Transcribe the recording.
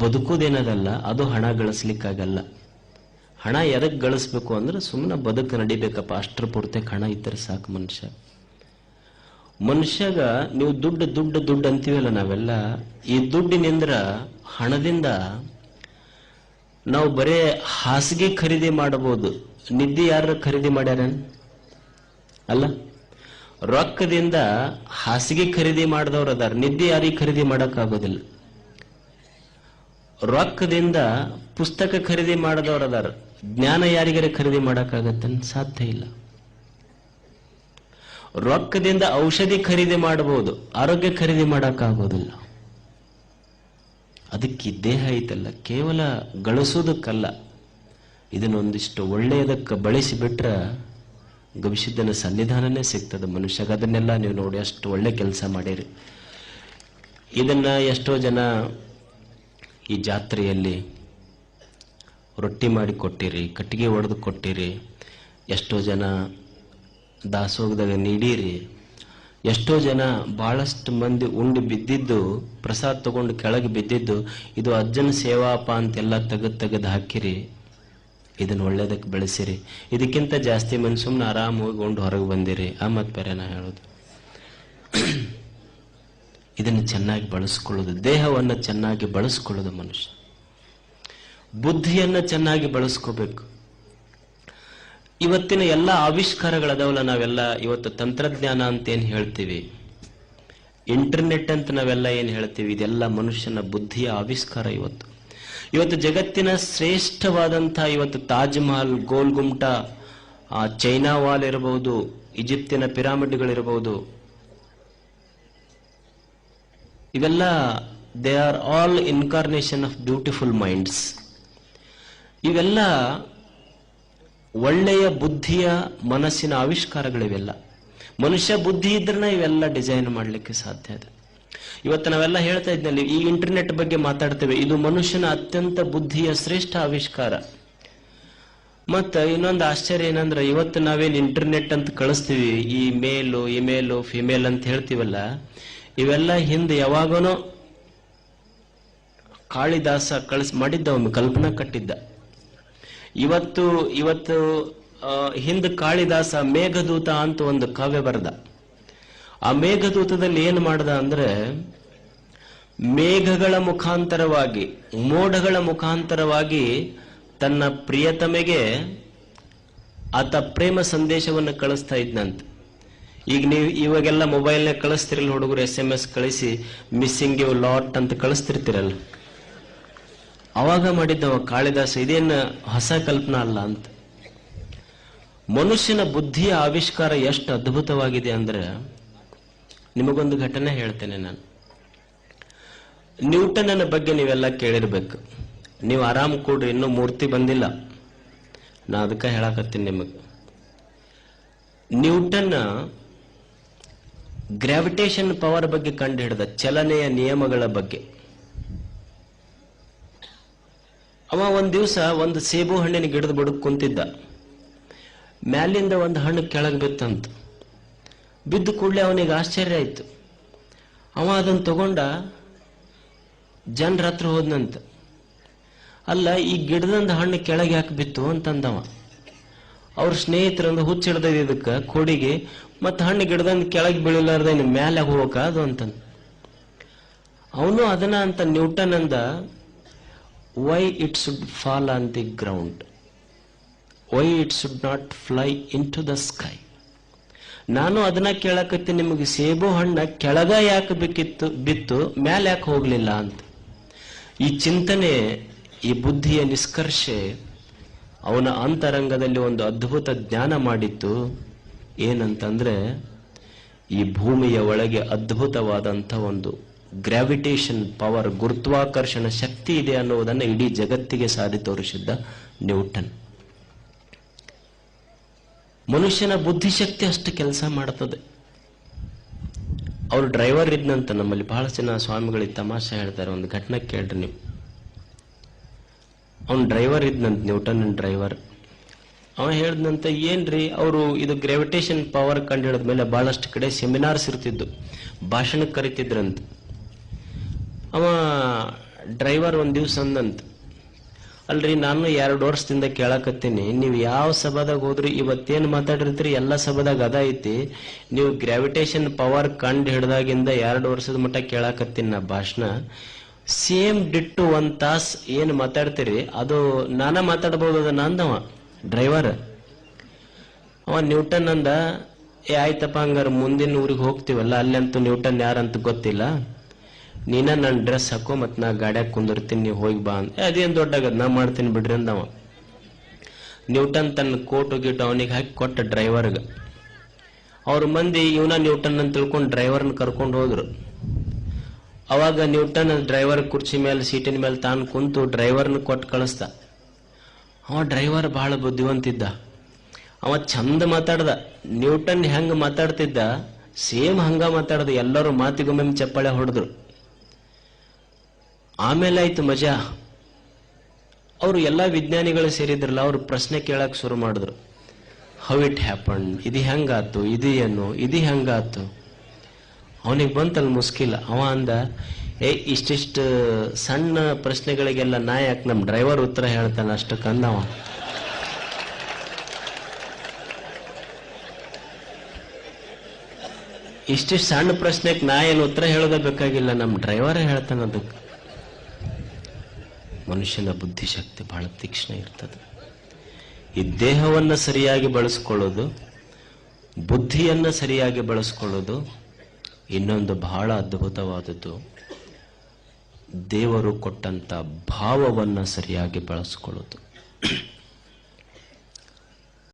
ಬದುಕುದೇನದಲ್ಲ, ಅದು ಹಣ ಗಳಿಸ್ಲಿಕ್ಕಾಗಲ್ಲ. ಹಣ ಎದಕ್ಕೆ ಗಳಿಸ್ಬೇಕು ಅಂದ್ರೆ ಸುಮ್ಮನೆ ಬದುಕು ನಡಿಬೇಕಪ್ಪ, ಅಷ್ಟರ ಪೂರ್ತಿ ಹಣ ಇದ್ದರೆ ಸಾಕು. ಮನುಷ್ಯಗ ನೀವು ದುಡ್ಡು ದುಡ್ಡು ದುಡ್ಡು ಅಂತೀವಲ್ಲ ನಾವೆಲ್ಲ, ಈ ದುಡ್ಡಿನಿಂದ ಹಣದಿಂದ ನಾವು ಬರೇ ಹಾಸಿಗೆ ಖರೀದಿ ಮಾಡಬಹುದು, ನಿದ್ದೆ ಯಾರ ಖರೀದಿ ಮಾಡ್ಯಾರ ಅಲ್ಲ? ರೊಕ್ಕದಿಂದ ಹಾಸಿಗೆ ಖರೀದಿ ಮಾಡಿದವ್ರು ಅದಾರ, ನಿದ್ದೆ ಯಾರಿಗೆ ಖರೀದಿ ಮಾಡಕ್ಕಾಗೋದಿಲ್ಲ. ರೊಕ್ಕದಿಂದ ಪುಸ್ತಕ ಖರೀದಿ ಮಾಡಿದವ್ರು ಅದಾರ, ಜ್ಞಾನ ಯಾರಿಗಾರ ಖರೀದಿ ಮಾಡಕ್ಕಾಗತ್ತ? ಸಾಧ್ಯ ಇಲ್ಲ. ರೊಕ್ಕದಿಂದ ಔಷಧಿ ಖರೀದಿ ಮಾಡಬಹುದು, ಆರೋಗ್ಯ ಖರೀದಿ ಮಾಡಕ್ಕಾಗೋದಿಲ್ಲ. ಅದಕ್ಕೆ ದೇಹ ಐತಲ್ಲ, ಕೇವಲ ಗಳಿಸೋದಕ್ಕಲ್ಲ, ಇದನ್ನೊಂದಿಷ್ಟು ಒಳ್ಳೆಯದಕ್ಕೆ ಬಳಸಿಬಿಟ್ರ ಗವಿಸಿದ್ದನ ಸನ್ನಿಧಾನನೇ ಸಿಗ್ತದೆ ಮನುಷ್ಯಗ. ಅದನ್ನೆಲ್ಲ ನೀವು ನೋಡಿ ಅಷ್ಟು ಒಳ್ಳೆ ಕೆಲಸ ಮಾಡಿರಿ. ಇದನ್ನ ಎಷ್ಟೋ ಜನ ಈ ಜಾತ್ರೆಯಲ್ಲಿ ರೊಟ್ಟಿ ಮಾಡಿ ಕೊಟ್ಟಿರಿ, ಕಟ್ಟಿಗೆ ಒಡೆದು ಕೊಟ್ಟಿರಿ, ಎಷ್ಟೋ ಜನ ದಾಸೋಗದಾಗ ನೀಡಿರಿ, ಎಷ್ಟೋ ಜನ ಬಹಳಷ್ಟು ಮಂದಿ ಉಂಡು ಬಿದ್ದಿದ್ದು, ಪ್ರಸಾದ ತಗೊಂಡು ಕೆಳಗೆ ಬಿದ್ದಿದ್ದು, ಇದು ಅಜ್ಜನ ಸೇವಾಪ ಅಂತೆಲ್ಲ ತೆಗೆದು ಹಾಕಿರಿ. ಇದನ್ನ ಒಳ್ಳೇದಕ್ಕೆ ಬೆಳೆಸಿರಿ. ಇದಕ್ಕಿಂತ ಜಾಸ್ತಿ ಮಂದಿ ಸುಮ್ಮನೆ ಆರಾಮ ಹೋಗಿ ಉಂಡು ಹೊರಗೆ ಬಂದಿರಿ. ಮತ್ ಬೇರೆ ನಾ ಹೇಳೋದು, ಇದನ್ನು ಚೆನ್ನಾಗಿ ಬಳಸ್ಕೊಳ್ಳೋದು, ದೇಹವನ್ನು ಚೆನ್ನಾಗಿ ಬಳಸ್ಕೊಳ್ಳೋದು ಮನುಷ್ಯ. ಬುದ್ಧಿಯನ್ನ ಚೆನ್ನಾಗಿ ಬಳಸ್ಕೋಬೇಕು. ಇವತ್ತಿನ ಎಲ್ಲ ಆವಿಷ್ಕಾರಗಳದಾವಲ್ಲ, ನಾವೆಲ್ಲ ಇವತ್ತು ತಂತ್ರಜ್ಞಾನ ಅಂತ ಏನ್ ಹೇಳ್ತೀವಿ, ಇಂಟರ್ನೆಟ್ ಅಂತ ನಾವೆಲ್ಲ ಏನ್ ಹೇಳ್ತೀವಿ, ಇದೆಲ್ಲ ಮನುಷ್ಯನ ಬುದ್ಧಿಯ ಆವಿಷ್ಕಾರ. ಇವತ್ತು ಜಗತ್ತಿನ ಶ್ರೇಷ್ಠವಾದಂತಹ ಇವತ್ತು ತಾಜ್ ಮಹಲ್, ಗೋಲ್ ಗುಮ್ಟ, ಚೈನಾ ವಾಲ್ ಇರಬಹುದು, ಈಜಿಪ್ತಿನ ಪಿರಾಮಿಡ್ಗಳಿರಬಹುದು, ಇವೆಲ್ಲ they are all incarnation of beautiful minds. ಇವೆಲ್ಲ ಒಳ್ಳೆಯ ಬುದ್ಧಿಯ ಮನಸ್ಸಿನ ಆವಿಷ್ಕಾರಗಳಿವೆಲ್ಲ. ಮನುಷ್ಯ ಬುದ್ಧಿ ಇದ್ರನ್ನ ಇವೆಲ್ಲ ಡಿಸೈನ್ ಮಾಡಲಿಕ್ಕೆ ಸಾಧ್ಯ ಇದೆ. ಇವತ್ತು ನಾವೆಲ್ಲ ಹೇಳ್ತಾ ಇದ್ನಲ್ಲಿ, ಈ ಇಂಟರ್ನೆಟ್ ಬಗ್ಗೆ ಮಾತಾಡ್ತೇವೆ, ಇದು ಮನುಷ್ಯನ ಅತ್ಯಂತ ಬುದ್ಧಿಯ ಶ್ರೇಷ್ಠ ಆವಿಷ್ಕಾರ. ಮತ್ತ ಇನ್ನೊಂದು ಆಶ್ಚರ್ಯ ಏನಂದ್ರೆ, ಇವತ್ತು ನಾವೇನು ಇಂಟರ್ನೆಟ್ ಅಂತ ಕಳಿಸ್ತೀವಿ, ಈ ಮೇಲು ಇಮೇಲು ಫಿಮೇಲ್ ಅಂತ ಹೇಳ್ತೀವಲ್ಲ, ಇವೆಲ್ಲ ಹಿಂದೆ ಯಾವಾಗನೋ ಕಾಳಿದಾಸ ಮಾಡಿದ್ದ, ಒಮ್ಮೆ ಕಲ್ಪನಾ ಕಟ್ಟಿದ್ದ. ಇವತ್ತು ಹಿಂದೆ ಕಾಳಿದಾಸ ಮೇಘದೂತ ಅಂತ ಒಂದು ಕಾವ್ಯ ಬರೆದ. ಆ ಮೇಘದೂತದಲ್ಲಿ ಏನು ಮಾಡ್ದ ಅಂದ್ರೆ, ಮೇಘಗಳ ಮುಖಾಂತರವಾಗಿ, ಮೋಡಗಳ ಮುಖಾಂತರವಾಗಿ ತನ್ನ ಪ್ರಿಯತಮೆಗೆ ಆತ ಪ್ರೇಮ ಸಂದೇಶವನ್ನು ಕಳಿಸ್ತಾ ಇದ್ನಂತ. ಈಗ ನೀವು ಇವಾಗೆಲ್ಲ ಮೊಬೈಲ್ನ ಕಳಿಸ್ತಿರಲ್ಲ ಹುಡುಗರು, SMS ಕಳಿಸಿ ಮಿಸ್ಸಿಂಗ್ ಯು ಲಾಟ್ ಅಂತ ಕಳಿಸ್ತಿರ್ತಿರಲ್ಲ, ಅವಾಗ ಮಾಡಿದ್ದವ ಕಾಳಿದಾಸ. ಇದೇನು ಹೊಸ ಕಲ್ಪನಾ ಅಲ್ಲ ಅಂತ. ಮನುಷ್ಯನ ಬುದ್ಧಿಯ ಆವಿಷ್ಕಾರ ಎಷ್ಟು ಅದ್ಭುತವಾಗಿದೆ ಅಂದ್ರೆ, ನಿಮಗೊಂದು ಘಟನೆ ಹೇಳ್ತೇನೆ ನಾನು. ನ್ಯೂಟನ್ನ ಬಗ್ಗೆ ನೀವೆಲ್ಲ ಕೇಳಿರ್ಬೇಕು. ನೀವು ಆರಾಮ್ ಕೂಡ್ರಿ, ಇನ್ನೂ ಮೂರ್ತಿ ಬಂದಿಲ್ಲ, ನಾ ಅದಕ್ಕೆ ಹೇಳಕತ್ತೀನಿ ನಿಮಗೆ. ನ್ಯೂಟನ್ ಗ್ರಾವಿಟೇಷನ್ ಪವರ್ ಬಗ್ಗೆ ಕಂಡು ಹಿಡಿದ, ಚಲನೆಯ ನಿಯಮಗಳ ಬಗ್ಗೆ. ಅವ ಒಂದ್ ದಿವಸ ಒಂದು ಸೇಬು ಹಣ್ಣಿನ ಗಿಡದ ಬುಡಕ್ ಕುಂತಿದ್ದ. ಮ್ಯಾಲಿಂದ ಒಂದು ಹಣ್ಣು ಕೆಳಗೆ ಬಿತ್ತಂತ. ಬಿದ್ದು ಕೂಡಲೇ ಅವನಿಗೆ ಆಶ್ಚರ್ಯ ಆಯ್ತು. ಅವ ಅದನ್ನು ತಗೊಂಡ ಜನರ ಹತ್ರ ಹೋದ್ನಂತ. ಅಲ್ಲ, ಈ ಗಿಡದಂದ ಹಣ್ಣು ಕೆಳಗೆ ಯಾಕೆ ಬಿತ್ತು ಅಂತಂದವ. ಅವ್ರ ಸ್ನೇಹಿತರಂದು ಹುಚ್ಚಿಡ್ದ ಇದಕ್ಕೆ ಕೊಡಿಗೆ, ಮತ್ತೆ ಹಣ್ಣು ಗಿಡದಂದ ಕೆಳಗೆ ಬೀಳಿಲಾರ್ದ ಇನ್ನು ಮ್ಯಾಲೆ ಹೋಗಕ ಅದು ಅಂತಂದ. ಅವನು ಅದನ್ನ ಅಂತ ನ್ಯೂಟನ್ ಅಂದ, why it should fall on the ground, why it should not fly into the sky. ನಾನು ಅದನ್ನ ಕೇಳಕತ್ತೀನಿ, ನಿಮಗೆ ಸೇಬು ಹಣ್ಣ ಕೆಳಗ ಯಾಕೆ ಬಿತ್ತು, ಮ್ಯಾಲೆ ಯಾಕೆ ಹೋಗ್ಲಿಲ್ಲ ಅಂತ. ಈ ಚಿಂತನೆ, ಈ ಬುದ್ಧಿಯ ನಿಷ್ಕರ್ಷೆ ಅವನ ಅಂತರಂಗದಲ್ಲಿ ಒಂದು ಅದ್ಭುತ ಜ್ಞಾನ ಮಾಡಿತ್ತು. ಏನಂತಂದ್ರೆ, ಈ ಭೂಮಿಯ ಒಳಗೆ ಅದ್ಭುತವಾದಂಥ ಒಂದು ಗ್ರಾವಿಟೇಷನ್ ಪವರ್, ಗುರುತ್ವಾಕರ್ಷಣ ಶಕ್ತಿ ಇದೆ ಅನ್ನುವುದನ್ನು ಇಡೀ ಜಗತ್ತಿಗೆ ಸಾರಿ ತೋರಿಸಿದ್ದ ನ್ಯೂಟನ್. ಮನುಷ್ಯನ ಬುದ್ಧಿಶಕ್ತಿ ಅಷ್ಟು ಕೆಲಸ ಮಾಡ್ತದೆ. ಅವ್ರು ಡ್ರೈವರ್ ಇದ್ನಂತ. ನಮ್ಮಲ್ಲಿ ಬಹಳ ಜನ ಸ್ವಾಮಿಗಳಿಗೆ ತಮಾಷೆ ಹೇಳ್ತಾರೆ, ಒಂದು ಘಟನೆ ಕೇಳ್ರಿ ನೀವು. ಅವನ್ ಡ್ರೈವರ್ ಇದ್ನಂತ, ನ್ಯೂಟನ್ ಡ್ರೈವರ್. ಅವ ಹೇಳ್ದಂತ, ಏನ್ರಿ ಅವರು ಇದು ಗ್ರಾವಿಟೇಷನ್ ಪವರ್ ಕಂಡು ಹಿಡಿದ್ಮೇಲೆ ಬಹಳಷ್ಟು ಕಡೆ ಸೆಮಿನಾರ್ಸ್ ಇರ್ತಿದ್ದು, ಭಾಷಣಕ್ಕೆ ಕರಿತಿದ್ರಂತ. ಅವ ಡ್ರೈವರ್ ಒಂದ್ ದಿವ್ಸ ಅಂದಂತ, ಅಲ್ರಿ ನಾನು 2 ವರ್ಷದಿಂದ ಕೇಳಕತ್ತೀನಿ, ನೀವು ಯಾವ ಸಭಾದಾಗ ಹೋದ್ರಿ ಇವತ್ತೇನ್ ಮಾತಾಡಿರ್ತೀರಿ ಎಲ್ಲ ಸಭಾದಾಗ ಅದ ಐತಿ, ನೀವು ಗ್ರಾವಿಟೇಷನ್ ಪವರ್ ಕಂಡು ಹಿಡ್ದಾಗಿಂದ 2 ವರ್ಷದ ಮಟ್ಟ ಕೇಳಕತ್ತೀನಿ ನಾ ಭಾಷಣ, ಸೇಮ್ ಡಿಟ್ಟು 1 ತಾಸ್ ಏನ್ ಮಾತಾಡ್ತೀರಿ ಅದು ನಾನ ಮಾತಾಡ್ಬೋದು ಅದ ನಂದವ ಡ್ರೈವರ್. ಅವ ನ್ಯೂಟನ್ ಅಂದ, ಆಯ್ತಪ್ಪ ಹಂಗಾರ ಮುಂದಿನ ಊರಿಗೆ ಹೋಗ್ತೀವಲ್ಲ ಅಲ್ಲಂತೂ ನ್ಯೂಟನ್ ಯಾರಂತ ಗೊತ್ತಿಲ್ಲ, ನೀನ ನನ್ನ ಡ್ರೆಸ್ ಹಾಕೋ ಮತ್ ನಾ ಗಾಡ್ಯಾಗ ಕುಂದಿರ್ತೀನಿ, ನೀವು ಹೋಗಿ ಬಾ ಅಂತ. ಅದೇನ್ ದೊಡ್ಡಾಗದ್ ನಾ ಮಾಡ್ತೀನಿ ಬಿಡ್ರಿ ಅಂದವ. ನ್ಯೂಟನ್ ತನ್ನ ಕೋಟು ಗೀಟು ಅವನಿಗೆ ಹಾಕಿ ಕೊಟ್ಟ ಡ್ರೈವರ್ಗ. ಅವ್ರ ಮಂದಿ ಇವನ ನ್ಯೂಟನ್ ಅಂತ ತಿಳ್ಕೊಂಡು ಡ್ರೈವರ್ನ ಕರ್ಕೊಂಡು ಹೋದ್ರು. ಅವಾಗ ನ್ಯೂಟನ್ ಡ್ರೈವರ್ ಕುರ್ಚಿ ಮೇಲೆ ಸೀಟಿನ ಮೇಲೆ ತಾನು ಕುಂತು ಡ್ರೈವರ್ನ ಕೊಟ್ಟು ಕಳಿಸ್ದ. ಅವ ಡ್ರೈವರ್ ಬಹಳ ಬುದ್ಧಿವಂತಿದ್ದ, ಅವ ಚಂದ ಮಾತಾಡ್ದ. ನ್ಯೂಟನ್ ಹೆಂಗ ಮಾತಾಡ್ತಿದ್ದ ಸೇಮ್ ಹಂಗ ಮಾತಾಡ್ದ. ಎಲ್ಲರೂ ಮಾತಿಗೊಮ್ಮೆ ಚಪ್ಪಾಳೆ ಹೊಡೆದ್ರು. ಆಮೇಲೆ ಆಯ್ತು ಮಜಾ. ಅವರು ಎಲ್ಲಾ ವಿಜ್ಞಾನಿಗಳು ಸೇರಿದ್ರಲ್ಲ, ಅವ್ರು ಪ್ರಶ್ನೆ ಕೇಳಕ್ ಶುರು ಮಾಡಿದ್ರು. ಹೌ ಇಟ್ ಹ್ಯಾಪನ್, ಇದು ಹೆಂಗಾತು, ಇದು ಏನು, ಇದು ಹೆಂಗಾತು. ಅವನಿಗೆ ಬಂತಲ್ ಮುಸ್ಕಿಲ್ಲ. ಅವ ಅಂದ, ಇಷ್ಟಿಷ್ಟು ಸಣ್ಣ ಪ್ರಶ್ನೆಗಳಿಗೆಲ್ಲ ನಾ ಯಾಕೆ ನಮ್ ಡ್ರೈವರ್ ಉತ್ತರ ಹೇಳ್ತಾನ ಅಷ್ಟಕ್ಕಂದವ. ಇಷ್ಟಿಷ್ಟು ಸಣ್ಣ ಪ್ರಶ್ನೆಗೆ ನಾ ಏನು ಉತ್ತರ ಹೇಳೋದ ಬೇಕಾಗಿಲ್ಲ, ನಮ್ ಡ್ರೈವರ್ ಹೇಳ್ತಾನ. ಅದಕ್ಕೆ ಮನುಷ್ಯನ ಬುದ್ಧಿಶಕ್ತಿ ಬಹಳ ತೀಕ್ಷ್ಣ ಇರ್ತದೆ. ಈ ದೇಹವನ್ನ ಸರಿಯಾಗಿ ಬಳಸ್ಕೊಳ್ಳೋದು, ಬುದ್ಧಿಯನ್ನ ಸರಿಯಾಗಿ ಬಳಸ್ಕೊಳ್ಳೋದು, ಇನ್ನೊಂದು ಬಹಳ ಅದ್ಭುತವಾದದ್ದು ದೇವರು ಕೊಟ್ಟಂತ ಭಾವವನ್ನ ಸರಿಯಾಗಿ ಬಳಸ್ಕೊಳ್ಳೋದು.